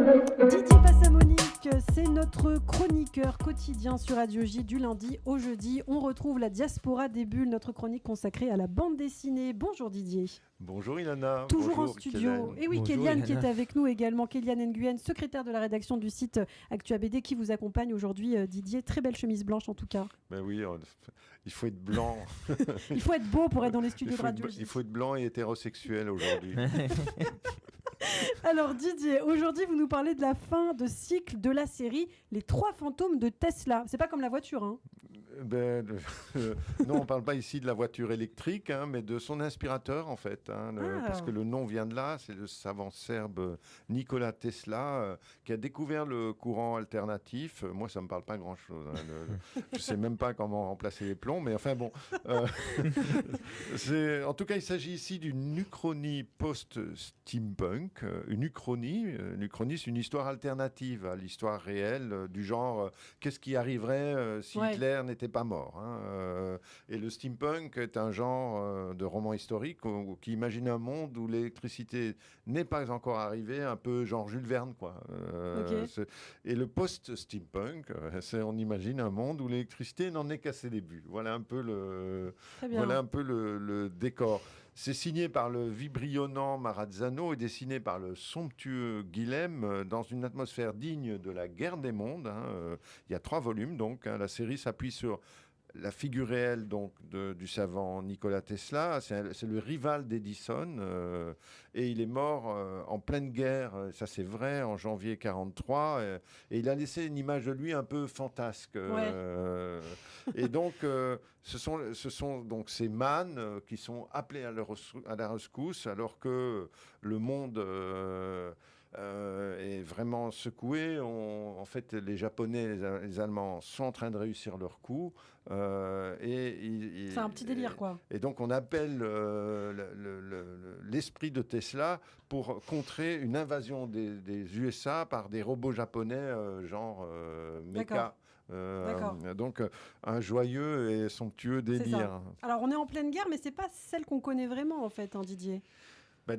Didier Passamonique, c'est notre chroniqueur quotidien sur Radio J du lundi au jeudi. On retrouve la Diaspora des Bulles, notre chronique consacrée à la bande dessinée. Bonjour Didier. Bonjour Ilana. Toujours bonjour, en studio. Kéliane. Et oui, Bonjour, Kéliane qui Ilana. est avec nous également. Kéliane Nguyen, secrétaire de la rédaction du site Actua BD qui vous accompagne aujourd'hui. Didier, très belle chemise blanche en tout cas. Ben oui, il faut être blanc. Il faut être beau pour être dans les studios de Radio J. Il faut être blanc et hétérosexuel aujourd'hui. Alors Didier, aujourd'hui vous nous parlez de la fin de cycle de la série Les Trois Fantômes de Tesla. C'est pas comme la voiture, hein. Non, on ne parle pas ici de la voiture électrique, hein, mais de son inspirateur en fait. Parce que le nom vient de là, c'est le savant serbe Nikola Tesla qui a découvert le courant alternatif. Moi, ça ne me parle pas grand-chose. Je ne sais même pas comment remplacer les plombs, mais enfin bon. En tout cas, il s'agit ici d'une uchronie post-steampunk. Une uchronie, c'est une histoire alternative à l'histoire réelle, du genre qu'est-ce qui arriverait si Hitler n'était pas mort, hein. Et le steampunk est un genre de roman historique qui imagine un monde où l'électricité n'est pas encore arrivée, un peu genre Jules Verne, quoi. Et le post-steampunk, on imagine un monde où l'électricité n'en est qu'à ses débuts. Voilà un peu le décor. C'est signé par le vibrionnant Marazzano et dessiné par le somptueux Guilhem dans une atmosphère digne de la guerre des mondes. Il y a 3 volumes, donc. La série s'appuie sur la figure réelle donc, du savant Nikola Tesla. C'est le rival d'Edison et il est mort en pleine guerre, ça c'est vrai, en janvier 1943. Et il a laissé une image de lui un peu fantasque. Et donc, ce sont donc ces mânes qui sont appelés à la rescousse alors que le monde est vraiment secoué. En fait, les Japonais et les Allemands sont en train de réussir leur coup. C'est un petit délire, quoi. Et donc, on appelle l'esprit de Tesla pour contrer une invasion des USA par des robots japonais genre mecha. Donc, un joyeux et somptueux délire. Alors, on est en pleine guerre, mais c'est pas celle qu'on connaît vraiment, en fait, hein, Didier.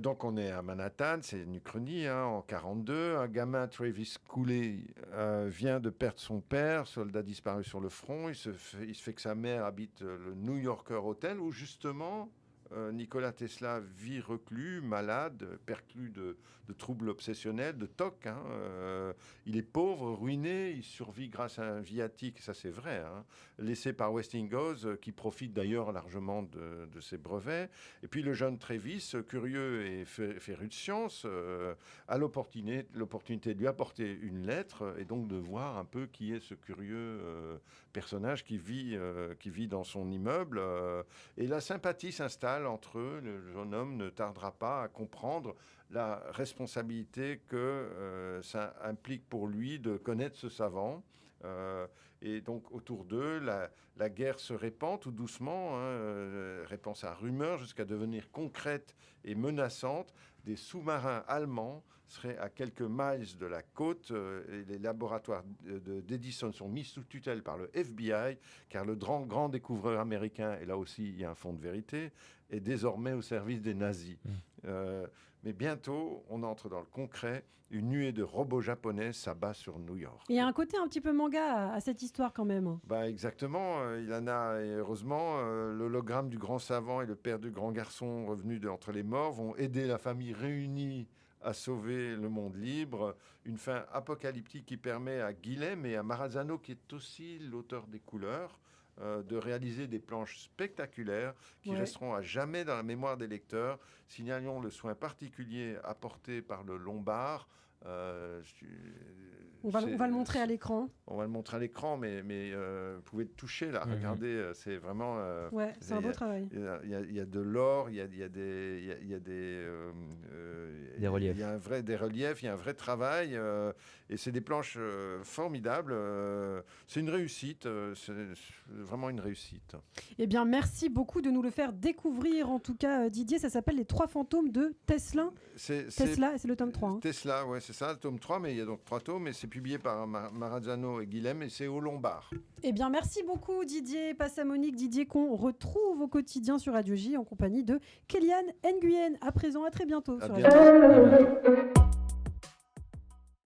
Donc, on est à Manhattan, c'est une uchronie, en 1942. Un gamin, Travis Cooley, vient de perdre son père, soldat disparu sur le front. Il se fait que sa mère habite le New Yorker Hotel, où justement Nikola Tesla vit reclus, malade, perclus de troubles obsessionnels, de TOC. Il est pauvre, ruiné, il survit grâce à un viatique, ça c'est vrai, laissé par Westinghouse, qui profite d'ailleurs largement de ses brevets. Et puis le jeune Travis, curieux et féru de science, a l'opportunité de lui apporter une lettre et donc de voir un peu qui est ce curieux personnage qui vit dans son immeuble. Et la sympathie s'installe entre eux. Le jeune homme ne tardera pas à comprendre la responsabilité que ça implique pour lui de connaître ce savant. Et donc autour d'eux, la guerre se répand tout doucement, répand sa rumeur jusqu'à devenir concrète et menaçante. Des sous-marins allemands seraient à quelques miles de la côte et les laboratoires d'Edison sont mis sous tutelle par le FBI, car le grand découvreur américain, et là aussi il y a un fond de vérité, est désormais au service des nazis. Mais bientôt, on entre dans le concret. Une nuée de robots japonais s'abat sur New York. Il y a un côté un petit peu manga à cette histoire quand même. Exactement. Ilana, et heureusement, l'hologramme du grand savant et le père du grand garçon revenu d'entre les morts vont aider la famille réunie à sauver le monde libre. Une fin apocalyptique qui permet à Guilhem et à Marazzano, qui est aussi l'auteur des couleurs, de réaliser des planches spectaculaires qui resteront à jamais dans la mémoire des lecteurs. Signalons le soin particulier apporté par le Lombard. On va le montrer à l'écran. On va le montrer à l'écran, mais vous pouvez le toucher là. Regardez, c'est vraiment. C'est un beau travail. Il y a de l'or, il y a des reliefs. Il y a des reliefs, il y a un vrai travail, et c'est des planches formidables. C'est une réussite, c'est vraiment une réussite. Eh bien, merci beaucoup de nous le faire découvrir. En tout cas, Didier, ça s'appelle Les Trois Fantômes de Tesla. Tesla, et c'est le tome 3. Tesla, ouais, c'est ça, le tome 3, mais il y a donc 3 tomes, et c'est publié par Marazzano et Guilhem, et c'est au Lombard. Eh bien, merci beaucoup Didier Passamonique, Didier qu'on retrouve au quotidien sur Radio J en compagnie de Kéliane Nguyen. À présent, à très bientôt sur Radio J.